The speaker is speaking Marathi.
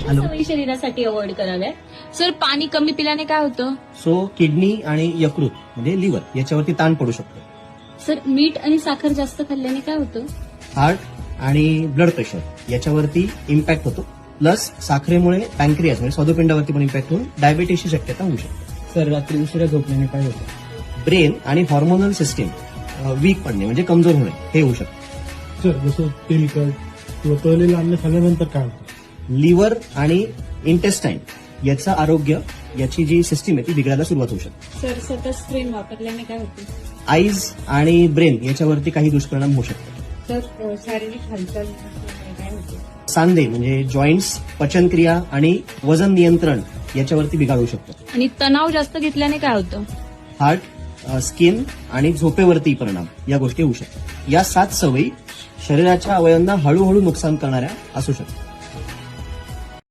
कुठल्या हॅलो. सवयी शरीरासाठी अवॉइड कराव्या? सर पाणी कमी पिल्याने काय होतं? सो किडनी आणि यकृत म्हणजे लिव्हर याच्यावरती ताण पडू शकतो. सर मीठ आणि साखर जास्त खाल्ल्याने काय होतं? हार्ट आणि ब्लड प्रेशर याच्यावरती इम्पॅक्ट होतो. प्लस साखरेमुळे पॅन्क्रियास म्हणजे स्वादुपिंडावरती पण इम्पॅक्ट होऊन डायबिटीसची शक्यता होऊ शकते. सर रात्री उशिरा झोपल्याने काय होतं? ब्रेन आणि हॉर्मोनल सिस्टीम वीक पडणे म्हणजे कमजोर होणे हे होऊ शकतं. सर जसं तेलकट किंवा तळलेलं अन्न खाल्ल्यानंतर काय होतं? लिव्हर आणि इंटेस्टाईन याचं आरोग्य याची जी सिस्टीम आहे ती बिघडायला सुरुवात होऊ शकते. सर सतत स्क्रीन वापरल्याने काय होते? आईज आणि ब्रेन याच्यावरती काही दुष्परिणाम होऊ शकतात. सर शारीरिक हालचाल काय होते? सांधे म्हणजे जॉईंट्स, पचनक्रिया आणि वजन नियंत्रण याच्यावरती बिघाड होऊ शकतो. आणि तणाव जास्त घेतल्याने काय होतं? हार्ट, स्किन आणि झोपेवरती परिणाम या गोष्टी होऊ शकतात. या 7 सवयी शरीराच्या अवयवांना हळूहळू नुकसान करणाऱ्या असू शकतात.